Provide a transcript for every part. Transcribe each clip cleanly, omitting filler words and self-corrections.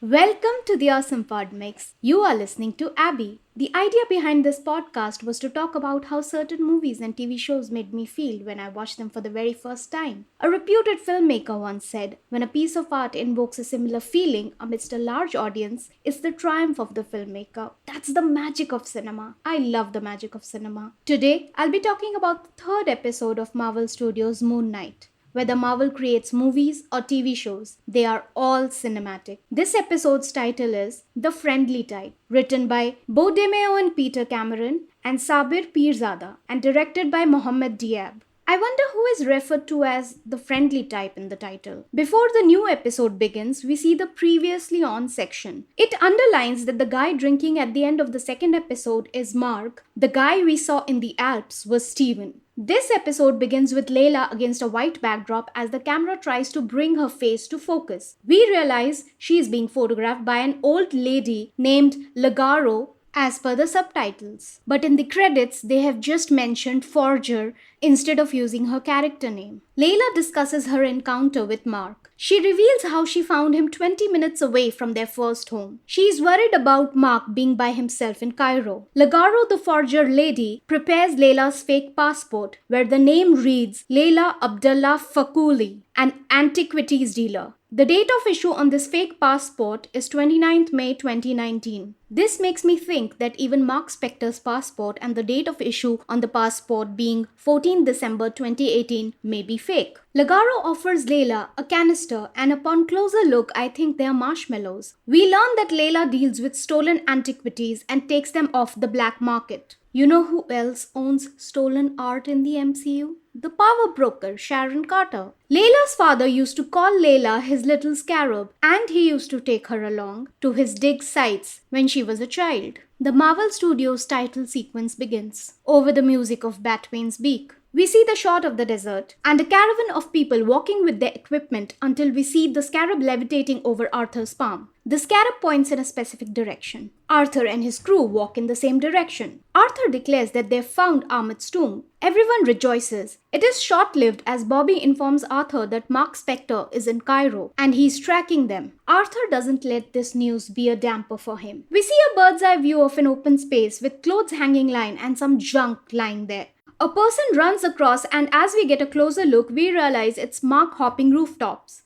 Welcome to the Awesome Pod Mix. You are listening to Abby. The idea behind this podcast was to talk about how certain movies and TV shows made me feel when I watched them for the very first time. A reputed filmmaker once said, when a piece of art invokes a similar feeling amidst a large audience, it's the triumph of the filmmaker. That's the magic of cinema. I love the magic of cinema. Today, I'll be talking about the third episode of Marvel Studios' Moon Knight. Whether Marvel creates movies or TV shows, they are all cinematic. This episode's title is The Friendly Type, written by Bo DeMeo and Peter Cameron and Sabir Pirzada, and directed by Mohammed Diab. I wonder who is referred to as the friendly type in the title. Before the new episode begins, we see the previously on section. It underlines that the guy drinking at the end of the second episode is Marc. The guy we saw in the Alps was Steven. This episode begins with Layla against a white backdrop as the camera tries to bring her face to focus. We realize she is being photographed by an old lady named Lagaro as per the subtitles. But in the credits, they have just mentioned Forger instead of using her character name. Layla discusses her encounter with Marc. She reveals how she found him 20 minutes away from their first home. She is worried about Marc being by himself in Cairo. Lagaro, the Forger lady, prepares Layla's fake passport, where the name reads Layla Abdullah Fakuli, an antiquities dealer. The date of issue on this fake passport is 29th May 2019. This makes me think that even Mark Spector's passport and the date of issue on the passport being 14 December 2018 may be fake. Lagaro offers Layla a canister, and upon closer look, I think they are marshmallows. We learn that Layla deals with stolen antiquities and takes them off the black market. You know who else owns stolen art in the MCU? The power broker, Sharon Carter. Layla's father used to call Layla his little scarab, and he used to take her along to his dig sites when she was a child. The Marvel Studios title sequence begins over the music of Batwain's Beak. We see the shot of the desert and a caravan of people walking with their equipment until we see the scarab levitating over Arthur's palm. The scarab points in a specific direction. Arthur and his crew walk in the same direction. Arthur declares that they've found Ammit's tomb. Everyone rejoices. It is short-lived as Bobby informs Arthur that Marc Spector is in Cairo and he's tracking them. Arthur doesn't let this news be a damper for him. We see a bird's eye view of an open space with clothes hanging line and some junk lying there. A person runs across, and as we get a closer look, we realize it's Marc hopping rooftops.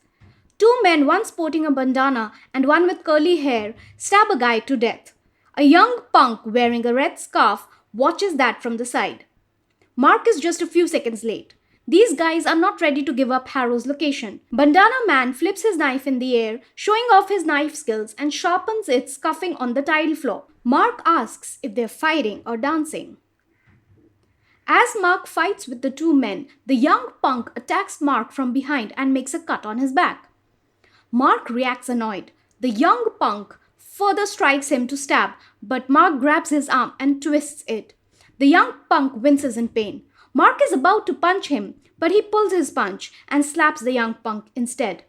Two men, one sporting a bandana and one with curly hair, stab a guy to death. A young punk wearing a red scarf watches that from the side. Marc is just a few seconds late. These guys are not ready to give up Harrow's location. Bandana man flips his knife in the air, showing off his knife skills, and sharpens it, scuffing on the tile floor. Marc asks if they're fighting or dancing. As Marc fights with the two men, the young punk attacks Marc from behind and makes a cut on his back. Marc reacts annoyed. The young punk further strikes him to stab, but Marc grabs his arm and twists it. The young punk winces in pain. Marc is about to punch him, but he pulls his punch and slaps the young punk instead.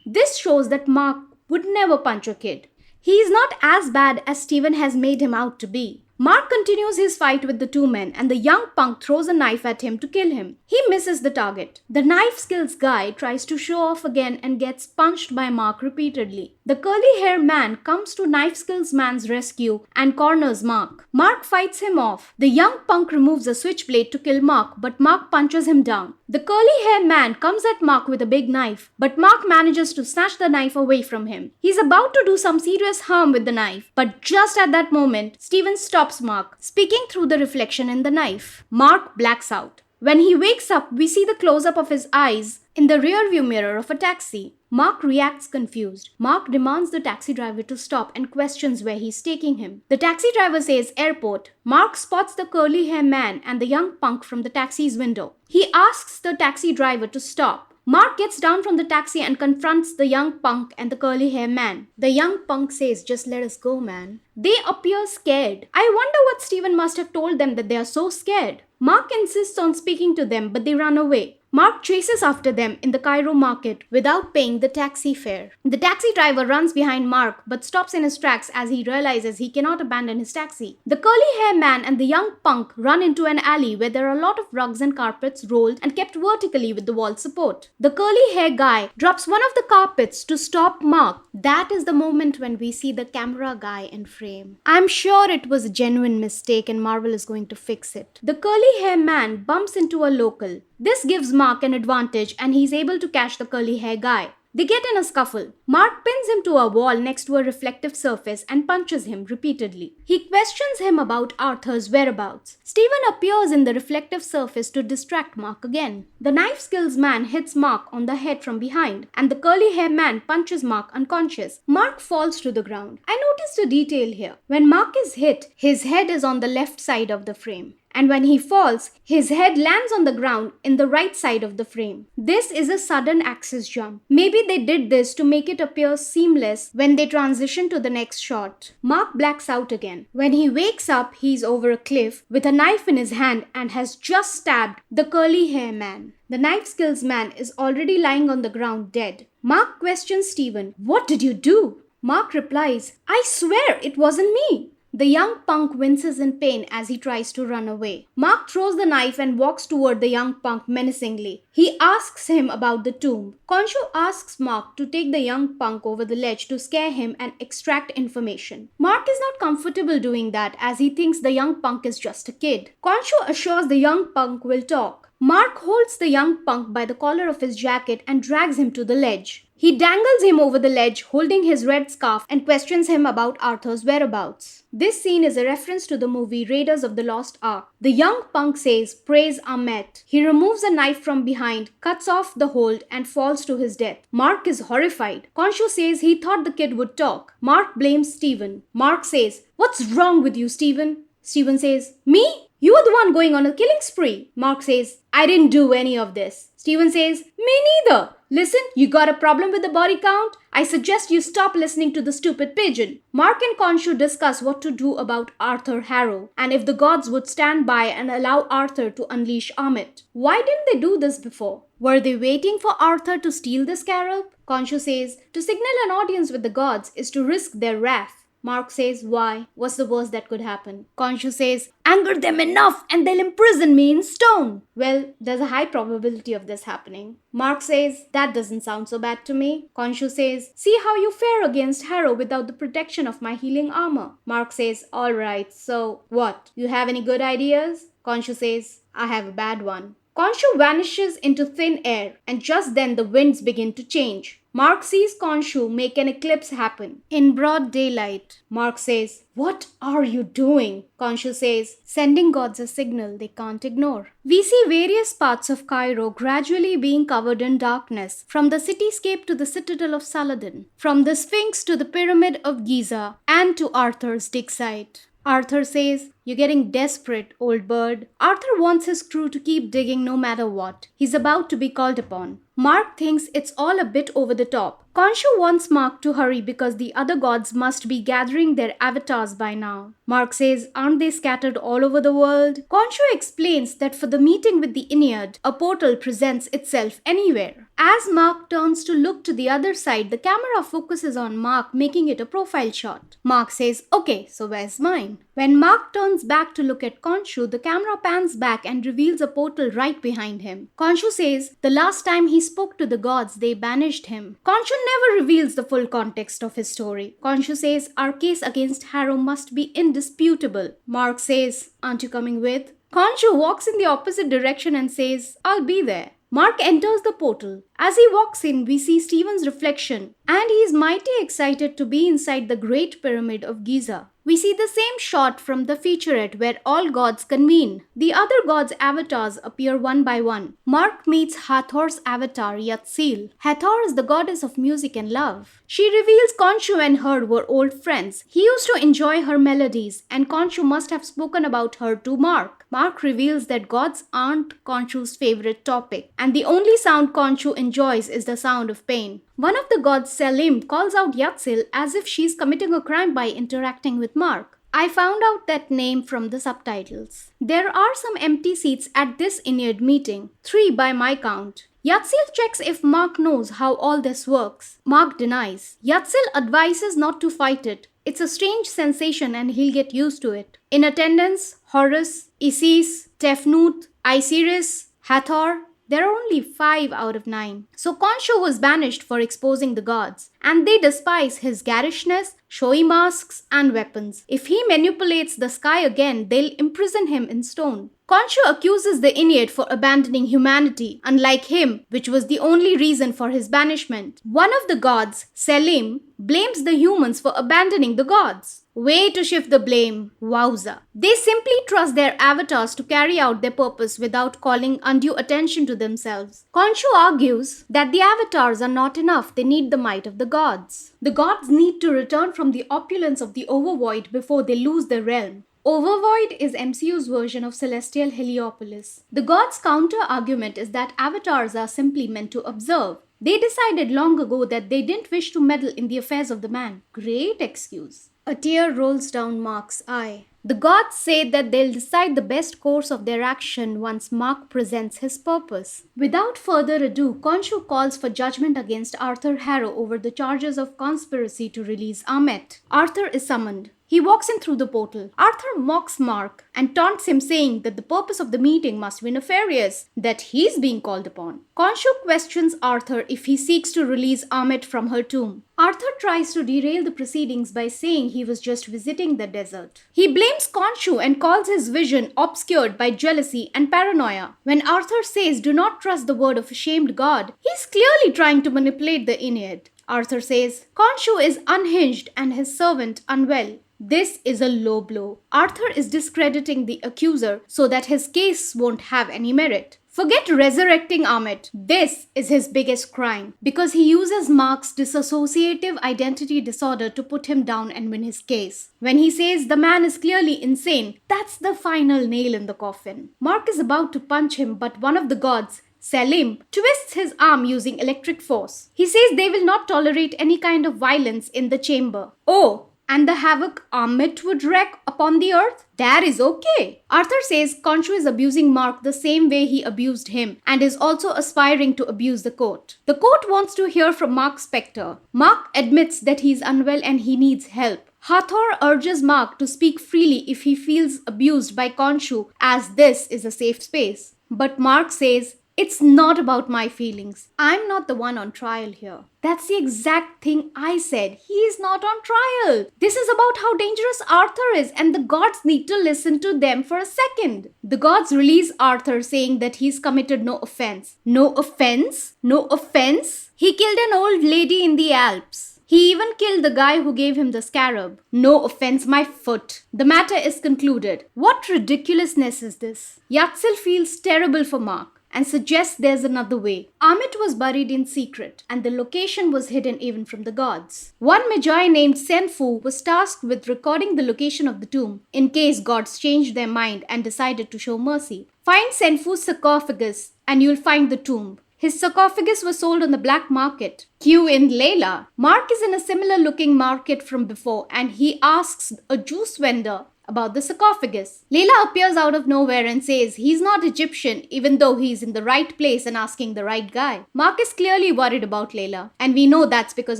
This shows that Marc would never punch a kid. He is not as bad as Steven has made him out to be. Marc continues his fight with the two men, and the young punk throws a knife at him to kill him. He misses the target. The knife skills guy tries to show off again and gets punched by Marc repeatedly. The curly hair man comes to knife skills man's rescue and corners Marc. Marc fights him off. The young punk removes a switchblade to kill Marc, but Marc punches him down. The curly hair man comes at Marc with a big knife, but Marc manages to snatch the knife away from him. He's about to do some serious harm with the knife, but just at that moment, Steven stops Marc, speaking through the reflection in the knife. Marc blacks out. When he wakes up, we see the close-up of his eyes in the rearview mirror of a taxi. Marc reacts confused. Marc demands the taxi driver to stop and questions where he's taking him. The taxi driver says airport. Marc spots the curly hair man and the young punk from the taxi's window. He asks the taxi driver to stop. Marc gets down from the taxi and confronts the young punk and the curly hair man. The young punk says, "Just let us go, man." They appear scared. I wonder what Steven must have told them that they are so scared. Marc insists on speaking to them, but they run away. Marc chases after them in the Cairo market without paying the taxi fare. The taxi driver runs behind Marc but stops in his tracks as he realizes he cannot abandon his taxi. The curly hair man and the young punk run into an alley where there are a lot of rugs and carpets rolled and kept vertically with the wall support. The curly hair guy drops one of the carpets to stop Marc. That is the moment when we see the camera guy in frame. I'm sure it was a genuine mistake and Marvel is going to fix it. The curly hair man bumps into a local. This gives Marc an advantage and he's able to catch the curly hair guy. They get in a scuffle. Marc pins him to a wall next to a reflective surface and punches him repeatedly. He questions him about Arthur's whereabouts. Stephen appears in the reflective surface to distract Marc again. The knife skills man hits Marc on the head from behind and the curly hair man punches Marc unconscious. Marc falls to the ground. I noticed a detail here. When Marc is hit, his head is on the left side of the frame. And when he falls, his head lands on the ground in the right side of the frame. This is a sudden axis jump. Maybe they did this to make it appear seamless when they transition to the next shot. Marc blacks out again. When he wakes up, he's over a cliff with a knife in his hand and has just stabbed the curly hair man. The knife skills man is already lying on the ground dead. Marc questions Stephen, "What did you do?" Marc replies, "I swear it wasn't me." The young punk winces in pain as he tries to run away. Marc throws the knife and walks toward the young punk menacingly. He asks him about the tomb. Khonshu asks Marc to take the young punk over the ledge to scare him and extract information. Marc is not comfortable doing that as he thinks the young punk is just a kid. Khonshu assures the young punk will talk. Marc holds the young punk by the collar of his jacket and drags him to the ledge. He dangles him over the ledge, holding his red scarf, and questions him about Arthur's whereabouts. This scene is a reference to the movie Raiders of the Lost Ark. The young punk says, "Praise Ammit." He removes a knife from behind, cuts off the hold, and falls to his death. Marc is horrified. Khonshu says he thought the kid would talk. Marc blames Stephen. Marc says, "What's wrong with you, Stephen?" Stephen says, "Me? You are the one going on a killing spree." Marc says, "I didn't do any of this." Stephen says, "Me neither. Listen, you got a problem with the body count? I suggest you stop listening to the stupid pigeon." Marc and Khonshu discuss what to do about Arthur Harrow and if the gods would stand by and allow Arthur to unleash Ammit. Why didn't they do this before? Were they waiting for Arthur to steal the scarab? Khonshu says, to signal an audience with the gods is to risk their wrath. Marc says, "Why? What's the worst that could happen?" Khonshu says, "Anger them enough and they'll imprison me in stone." Well, there's a high probability of this happening. Marc says, "That doesn't sound so bad to me." Khonshu says, "See how you fare against Harrow without the protection of my healing armor." Marc says, "Alright, so what? You have any good ideas?" Khonshu says, "I have a bad one." Khonshu vanishes into thin air and just then the winds begin to change. Marc sees Khonshu make an eclipse happen in broad daylight. Marc says, "What are you doing?" Khonshu says, "Sending gods a signal they can't ignore." We see various parts of Cairo gradually being covered in darkness, from the cityscape to the citadel of Saladin, from the Sphinx to the pyramid of Giza, and to Arthur's dig site. Arthur says, "You're getting desperate, old bird." Arthur wants his crew to keep digging no matter what. He's about to be called upon. Marc thinks it's all a bit over the top. Khonshu wants Marc to hurry because the other gods must be gathering their avatars by now. Marc says, "Aren't they scattered all over the world?" Khonshu explains that for the meeting with the Ennead, a portal presents itself anywhere. As Marc turns to look to the other side, the camera focuses on Marc, making it a profile shot. Marc says, "Okay, so where's mine?" When Marc turns back to look at Khonshu, the camera pans back and reveals a portal right behind him. Khonshu says, the last time he spoke to the gods, they banished him. Khonshu never reveals the full context of his story. Khonshu says, "Our case against Harrow must be indisputable." Marc says, "Aren't you coming with?" Khonshu walks in the opposite direction and says, "I'll be there." Marc enters the portal. As he walks in, we see Stephen's reflection, and he is mighty excited to be inside the Great Pyramid of Giza. We see the same shot from the featurette where all gods convene. The other gods' avatars appear one by one. Marc meets Hathor's avatar, Yatzil. Hathor is the goddess of music and love. She reveals Khonshu and her were old friends. He used to enjoy her melodies, and Khonshu must have spoken about her to Marc. Marc reveals that gods aren't Khonshu's favorite topic, and the only sound Khonshu enjoys is the sound of pain. One of the gods, Selim, calls out Yatzil as if she's committing a crime by interacting with Marc. I found out that name from the subtitles. There are some empty seats at this Ennead meeting, 3 by my count. Yatzil checks if Marc knows how all this works. Marc denies. Yatzil advises not to fight it. It's a strange sensation and he'll get used to it. In attendance, Horus, Isis, Tefnut, Isiris, Hathor. There are only 5 out of 9. So Khonshu was banished for exposing the gods, and they despise his garishness, showy masks, and weapons. If he manipulates the sky again, they'll imprison him in stone. Khonshu accuses the Ennead for abandoning humanity, unlike him, which was the only reason for his banishment. One of the gods, Selim, blames the humans for abandoning the gods. Way to shift the blame, wowza. They simply trust their avatars to carry out their purpose without calling undue attention to themselves. Khonshu argues that the avatars are not enough, they need the might of the gods. The gods need to return from the opulence of the overvoid before they lose their realm. Overvoid is MCU's version of Celestial Heliopolis. The gods' counter-argument is that avatars are simply meant to observe. They decided long ago that they didn't wish to meddle in the affairs of the man. Great excuse. A tear rolls down Marc's eye. The gods say that they'll decide the best course of their action once Marc presents his purpose. Without further ado, Khonshu calls for judgment against Arthur Harrow over the charges of conspiracy to release Ammit. Arthur is summoned. He walks in through the portal. Arthur mocks Marc and taunts him, saying that the purpose of the meeting must be nefarious, that he's being called upon. Khonshu questions Arthur if he seeks to release Ammit from her tomb. Arthur tries to derail the proceedings by saying he was just visiting the desert. He blames Khonshu and calls his vision obscured by jealousy and paranoia. When Arthur says do not trust the word of a shamed god, he's clearly trying to manipulate the Ennead. Arthur says Khonshu is unhinged and his servant unwell. This is a low blow. Arthur is discrediting the accuser so that his case won't have any merit. Forget resurrecting Ammit. This is his biggest crime because he uses Marc's dissociative identity disorder to put him down and win his case. When he says the man is clearly insane, that's the final nail in the coffin. Marc is about to punch him, but one of the gods, Selim, twists his arm using electric force. He says they will not tolerate any kind of violence in the chamber. Oh, and the havoc Ammit would wreak upon the earth? That is okay. Arthur says Khonshu is abusing Marc the same way he abused him and is also aspiring to abuse the court. The court wants to hear from Marc Spector. Marc admits that he is unwell and he needs help. Hathor urges Marc to speak freely if he feels abused by Khonshu, as this is a safe space. But Marc says, it's not about my feelings. I'm not the one on trial here. That's the exact thing I said. He is not on trial. This is about how dangerous Arthur is and the gods need to listen to them for a second. The gods release Arthur saying that he's committed no offense. No offense? No offense? He killed an old lady in the Alps. He even killed the guy who gave him the scarab. No offense, my foot. The matter is concluded. What ridiculousness is this? Yatzil feels terrible for Marc and suggests there's another way. Ammit was buried in secret, and the location was hidden even from the gods. One Magi named Senfu was tasked with recording the location of the tomb, in case gods changed their mind and decided to show mercy. Find Senfu's sarcophagus, and you'll find the tomb. His sarcophagus was sold on the black market. Cue in Layla. Marc is in a similar looking market from before, and he asks a juice vendor about the sarcophagus. Layla appears out of nowhere and says he's not Egyptian even though he's in the right place and asking the right guy. Marc is clearly worried about Layla, and we know that's because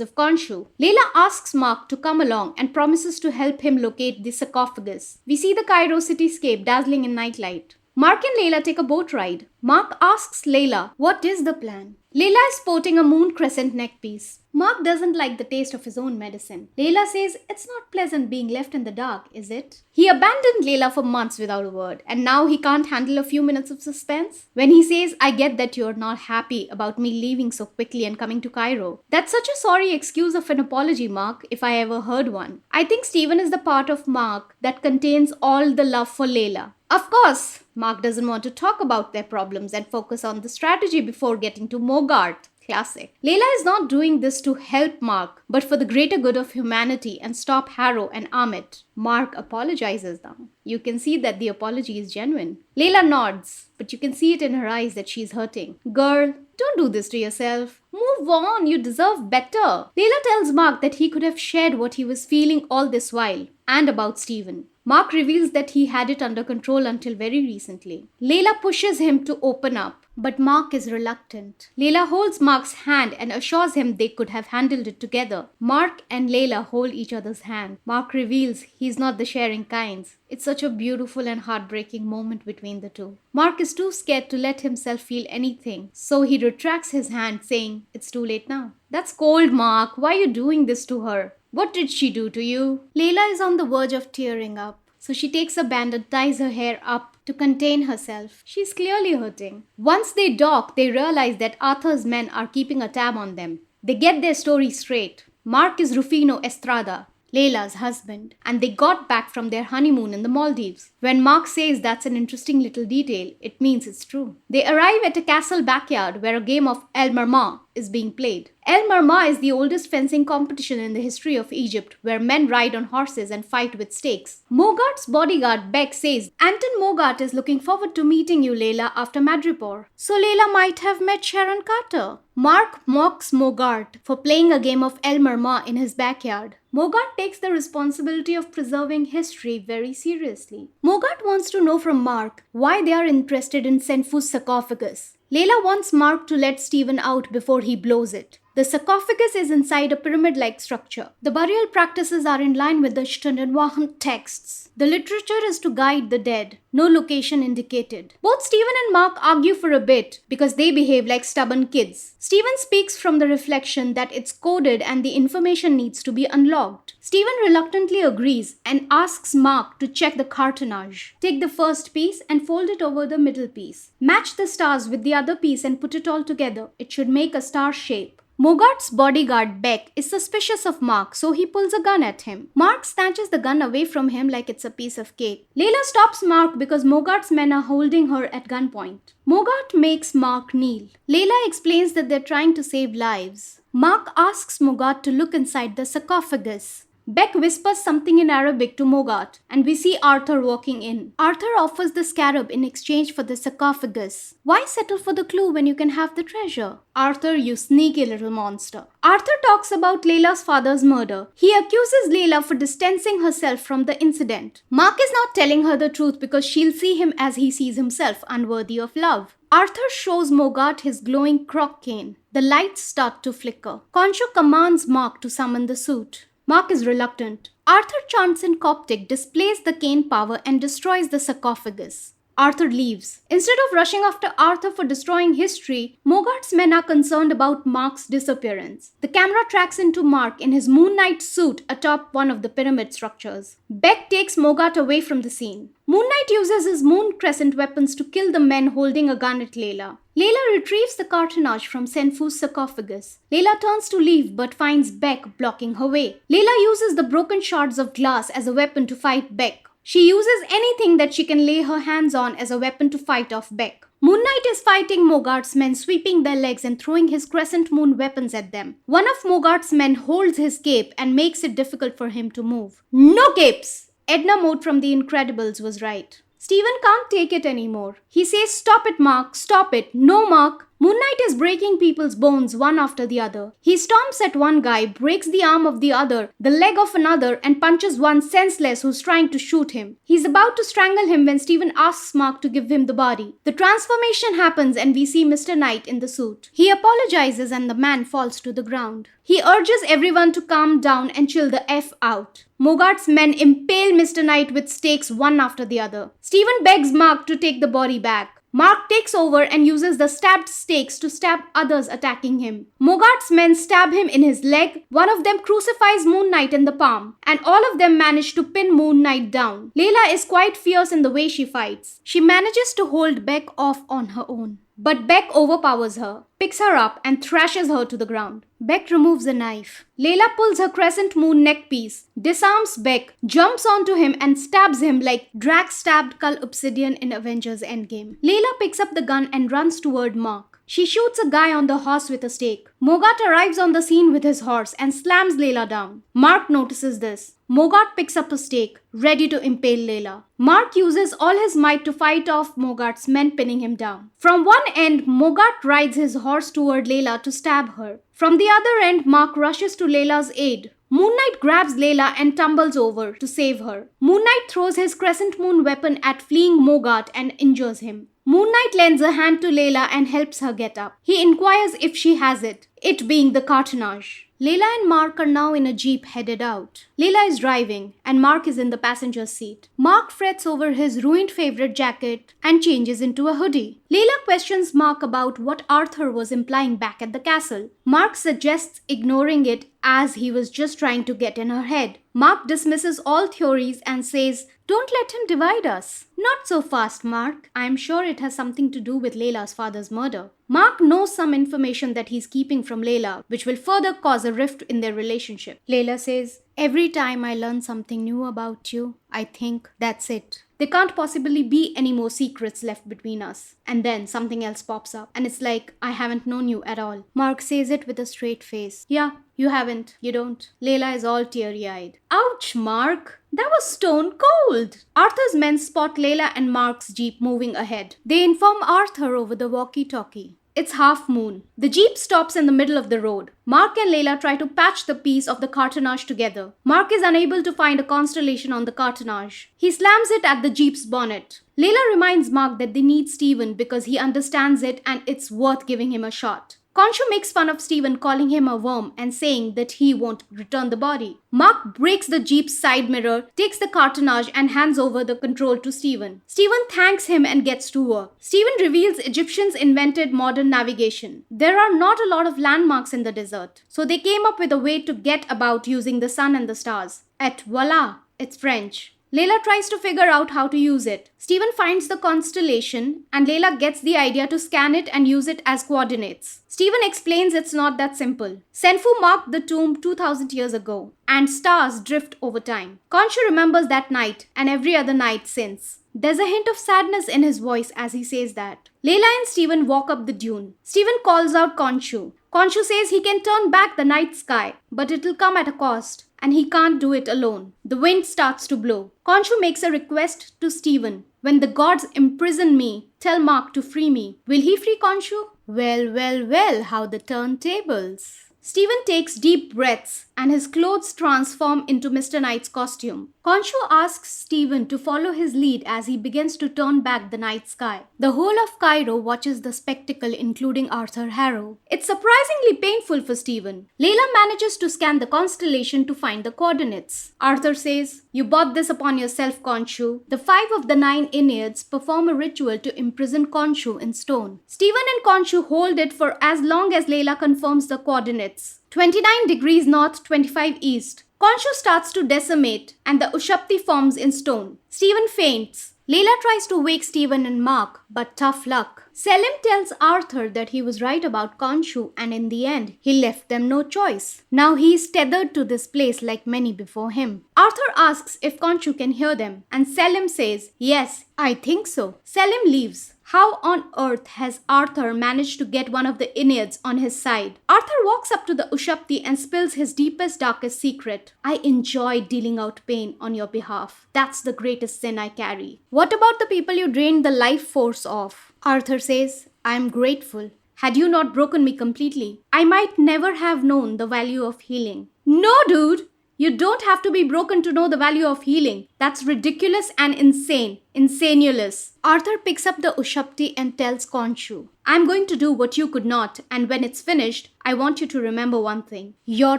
of Khonshu. Layla asks Marc to come along and promises to help him locate the sarcophagus. We see the Cairo cityscape dazzling in nightlight. Marc and Layla take a boat ride. Marc asks Layla, what is the plan? Layla is sporting a moon crescent neckpiece. Marc doesn't like the taste of his own medicine. Layla says, it's not pleasant being left in the dark, is it? He abandoned Layla for months without a word, and now he can't handle a few minutes of suspense. When he says, I get that you're not happy about me leaving so quickly and coming to Cairo. That's such a sorry excuse of an apology, Marc, if I ever heard one. I think Steven is the part of Marc that contains all the love for Layla. Of course, Marc doesn't want to talk about their problems and focus on the strategy before getting to Mogart. Classic. Layla is not doing this to help Marc, but for the greater good of humanity and stop Harrow and Ammit. Marc apologizes now. You can see that the apology is genuine. Layla nods, but you can see it in her eyes that she's hurting. Girl, don't do this to yourself. Move on, you deserve better. Layla tells Marc that he could have shared what he was feeling all this while, and about Steven. Marc reveals that he had it under control until very recently. Layla pushes him to open up, but Marc is reluctant. Layla holds Marc's hand and assures him they could have handled it together. Marc and Layla hold each other's hand. Marc reveals he's not the sharing kinds. It's such a beautiful and heartbreaking moment between the two. Marc is too scared to let himself feel anything, so he retracts his hand, saying, "It's too late now." That's cold, Marc. Why are you doing this to her? What did she do to you? Layla is on the verge of tearing up, so she takes a band and ties her hair up to contain herself. She's clearly hurting. Once they dock, they realize that Arthur's men are keeping a tab on them. They get their story straight. Marc is Rufino Estrada, Layla's husband, and they got back from their honeymoon in the Maldives. When Marc says that's an interesting little detail, it means it's true. They arrive at a castle backyard where a game of El-Merma is being played. El-Merma is the oldest fencing competition in the history of Egypt, where men ride on horses and fight with stakes. Mogart's bodyguard Beck says, "Anton Mogart is looking forward to meeting you, Layla, after Madripoor." So Layla might have met Sharon Carter. Marc mocks Mogart for playing a game of El-Merma in his backyard. Mogart takes the responsibility of preserving history very seriously. Mogart wants to know from Marc why they are interested in Senfu's sarcophagus. Layla wants Marc to let Steven out before he blows it. The sarcophagus is inside a pyramid-like structure. The burial practices are in line with the Shtanenwahan texts. The literature is to guide the dead. No location indicated. Both Steven and Marc argue for a bit because they behave like stubborn kids. Steven speaks from the reflection that it's coded and the information needs to be unlocked. Steven reluctantly agrees and asks Marc to check the cartonnage. Take the first piece and fold it over the middle piece. Match the stars with the other piece and put it all together. It should make a star shape. Mogart's bodyguard Beck is suspicious of Marc, so he pulls a gun at him. Marc snatches the gun away from him like it's a piece of cake. Layla stops Marc because Mogart's men are holding her at gunpoint. Mogart makes Marc kneel. Layla explains that they're trying to save lives. Marc asks Mogart to look inside the sarcophagus. Beck whispers something in Arabic to Mogart, and we see Arthur walking in. Arthur offers the scarab in exchange for the sarcophagus. Why settle for the clue when you can have the treasure? Arthur, you sneaky little monster. Arthur talks about Layla's father's murder. He accuses Layla for distancing herself from the incident. Marc is not telling her the truth because she'll see him as he sees himself, unworthy of love. Arthur shows Mogart his glowing croc cane. The lights start to flicker. Khonshu commands Marc to summon the suit. Marc is reluctant. Arthur chants in Coptic, displays the cane power and destroys the sarcophagus. Arthur leaves. Instead of rushing after Arthur for destroying history, Mogart's men are concerned about Marc's disappearance. The camera tracks into Marc in his Moon Knight suit atop one of the pyramid structures. Beck takes Mogart away from the scene. Moon Knight uses his Moon Crescent weapons to kill the men holding a gun at Layla. Layla retrieves the cartonnage from Senfu's sarcophagus. Layla turns to leave but finds Beck blocking her way. Layla uses the broken shards of glass as a weapon to fight Beck. She uses anything that she can lay her hands on as a weapon to fight off Beck. Moon Knight is fighting Mogart's men, sweeping their legs and throwing his crescent moon weapons at them. One of Mogart's men holds his cape and makes it difficult for him to move. No capes! Edna Mode from The Incredibles was right. Steven can't take it anymore. He says, "Stop it, Marc, stop it. No, Marc." Moon Knight is breaking people's bones one after the other. He stomps at one guy, breaks the arm of the other, the leg of another, and punches one senseless who's trying to shoot him. He's about to strangle him when Steven asks Marc to give him the body. The transformation happens and we see Mr. Knight in the suit. He apologizes and the man falls to the ground. He urges everyone to calm down and chill the F out. Mogart's men impale Mr. Knight with stakes one after the other. Steven begs Marc to take the body back. Marc takes over and uses the stabbed stakes to stab others attacking him. Mogart's men stab him in his leg, one of them crucifies Moon Knight in the palm, and all of them manage to pin Moon Knight down. Layla is quite fierce in the way she fights. She manages to hold Beck off on her own. But Beck overpowers her, picks her up and thrashes her to the ground. Beck removes a knife. Layla pulls her crescent moon neckpiece, disarms Beck, jumps onto him and stabs him like Drax stabbed Cull Obsidian in Avengers Endgame. Layla picks up the gun and runs toward Marc. She shoots a guy on the horse with a stake. Mogart arrives on the scene with his horse and slams Layla down. Marc notices this. Mogart picks up a stake, ready to impale Layla. Marc uses all his might to fight off Mogart's men pinning him down. From one end, Mogart rides his horse toward Layla to stab her. From the other end, Marc rushes to Layla's aid. Moon Knight grabs Layla and tumbles over to save her. Moon Knight throws his Crescent Moon weapon at fleeing Mogart and injures him. Moon Knight lends a hand to Layla and helps her get up. He inquires if she has it being the Cartonnage. Layla and Marc are now in a jeep headed out. Layla is driving and Marc is in the passenger seat. Marc frets over his ruined favorite jacket and changes into a hoodie. Layla questions Marc about what Arthur was implying back at the castle. Marc suggests ignoring it as he was just trying to get in her head. Marc dismisses all theories and says, "Don't let him divide us." "Not so fast, Marc. I'm sure it has something to do with Layla's father's murder." Marc knows some information that he's keeping from Layla, which will further cause a rift in their relationship. Layla says, "Every time I learn something new about you, I think that's it. There can't possibly be any more secrets left between us." And then something else pops up, and it's like, "I haven't known you at all." Marc says it with a straight face. "Yeah, you haven't. You don't." Layla is all teary-eyed. "Ouch, Marc. That was stone cold." Arthur's men spot Layla and Marc's jeep moving ahead. They inform Arthur over the walkie-talkie. It's half moon. The jeep stops in the middle of the road. Marc and Layla try to patch the piece of the Cartonnage together. Marc is unable to find a constellation on the Cartonnage. He slams it at the jeep's bonnet. Layla reminds Marc that they need Steven because he understands it and it's worth giving him a shot. Khonshu makes fun of Steven, calling him a worm and saying that he won't return the body. Marc breaks the jeep's side mirror, takes the Cartonnage and hands over the control to Steven. Steven thanks him and gets to work. Steven reveals Egyptians invented modern navigation. There are not a lot of landmarks in the desert, so they came up with a way to get about using the sun and the stars. Et voila, it's French. Layla tries to figure out how to use it. Steven finds the constellation and Layla gets the idea to scan it and use it as coordinates. Steven explains it's not that simple. Senfu marked the tomb 2000 years ago and stars drift over time. Khonshu remembers that night and every other night since. There's a hint of sadness in his voice as he says that. Layla and Steven walk up the dune. Steven calls out Khonshu. Khonshu says he can turn back the night sky, but it'll come at a cost. And he can't do it alone. The wind starts to blow. Khonshu makes a request to Steven. "When the gods imprison me, tell Marc to free me." Will he free Khonshu? Well, how the turntables. Steven takes deep breaths and his clothes transform into Mr. Knight's costume. Khonshu asks Steven to follow his lead as he begins to turn back the night sky. The whole of Cairo watches the spectacle, including Arthur Harrow. It's surprisingly painful for Steven. Layla manages to scan the constellation to find the coordinates. Arthur says, "You brought this upon yourself, Khonshu." The 5 of the 9 Enneads perform a ritual to imprison Khonshu in stone. Steven and Khonshu hold it for as long as Layla confirms the coordinates. 29 degrees north, 25 east. Khonshu starts to decimate and the Ushabti forms in stone. Steven faints. Layla tries to wake Steven and Marc, but tough luck. Selim tells Arthur that he was right about Khonshu and in the end, he left them no choice. Now he is tethered to this place like many before him. Arthur asks if Khonshu can hear them and Selim says, "Yes, I think so." Selim leaves. How on earth has Arthur managed to get one of the Enneads on his side? Arthur walks up to the Ushabti and spills his deepest, darkest secret. "I enjoy dealing out pain on your behalf. That's the greatest sin I carry." "What about the people you drained the life force of?" Arthur says, "I'm grateful. Had you not broken me completely, I might never have known the value of healing." "No, dude! You don't have to be broken to know the value of healing. That's ridiculous and insane. Insanulous." Arthur picks up the Ushabti and tells Khonshu, "I'm going to do what you could not, and when it's finished, I want you to remember one thing. Your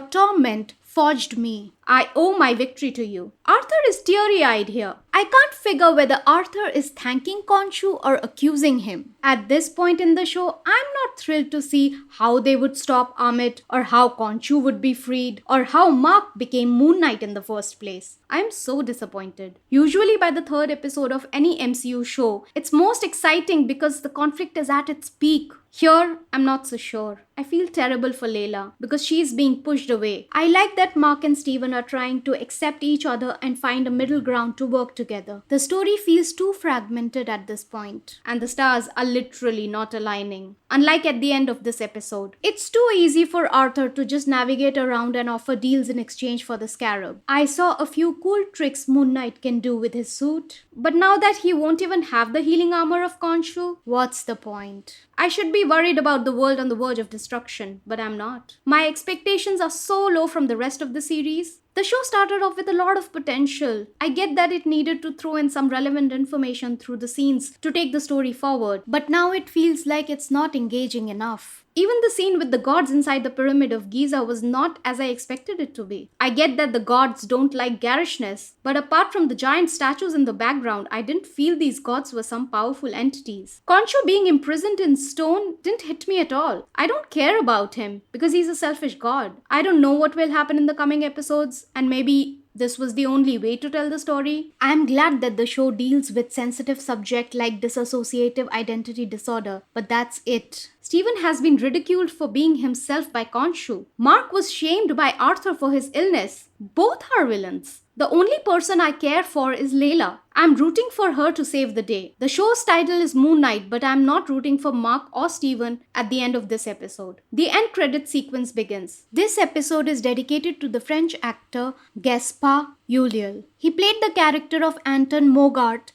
torment forged me. I owe my victory to you." Arthur is teary-eyed here. I can't figure whether Arthur is thanking Khonshu or accusing him. At this point in the show, I'm not thrilled to see how they would stop Ammit or how Khonshu would be freed or how Marc became Moon Knight in the first place. I'm so disappointed. Usually by the 3rd episode of any MCU show, it's most exciting because the conflict is at its peak. Here, I'm not so sure. I feel terrible for Layla because she's being pushed away. I like that Marc and Steven are trying to accept each other and find a middle ground to work together. The story feels too fragmented at this point, and the stars are literally not aligning. Unlike at the end of this episode, it's too easy for Arthur to just navigate around and offer deals in exchange for the scarab. I saw a few cool tricks Moon Knight can do with his suit, but now that he won't even have the healing armor of Khonshu, what's the point? I should be worried about the world on the verge of destruction, but I'm not. My expectations are so low from the rest of the series. The show started off with a lot of potential. I get that it needed to throw in some relevant information through the scenes to take the story forward, but now it feels like it's not engaging enough. Even the scene with the gods inside the pyramid of Giza was not as I expected it to be. I get that the gods don't like garishness, but apart from the giant statues in the background, I didn't feel these gods were some powerful entities. Khonshu being imprisoned in stone didn't hit me at all. I don't care about him because he's a selfish god. I don't know what will happen in the coming episodes, and maybe this was the only way to tell the story. I'm glad that the show deals with sensitive subject like dissociative identity disorder, but that's it. Stephen has been ridiculed for being himself by Khonshu. Marc was shamed by Arthur for his illness. Both are villains. The only person I care for is Layla. I'm rooting for her to save the day. The show's title is Moon Knight, but I'm not rooting for Marc or Stephen at the end of this episode. The end credit sequence begins. This episode is dedicated to the French actor Gaspard Ulliel. He played the character of Anton Mogart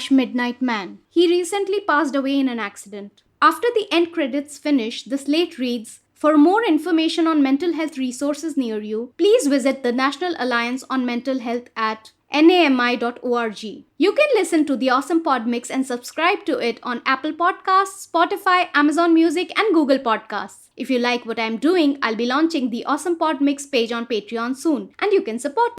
/ Midnight Man. He recently passed away in an accident. After the end credits finish, the slate reads, "For more information on mental health resources near you, please visit the National Alliance on Mental Health at NAMI.org. You can listen to the Awesome Pod Mix and subscribe to it on Apple Podcasts, Spotify, Amazon Music, and Google Podcasts. If you like what I'm doing, I'll be launching the Awesome Pod Mix page on Patreon soon, and you can support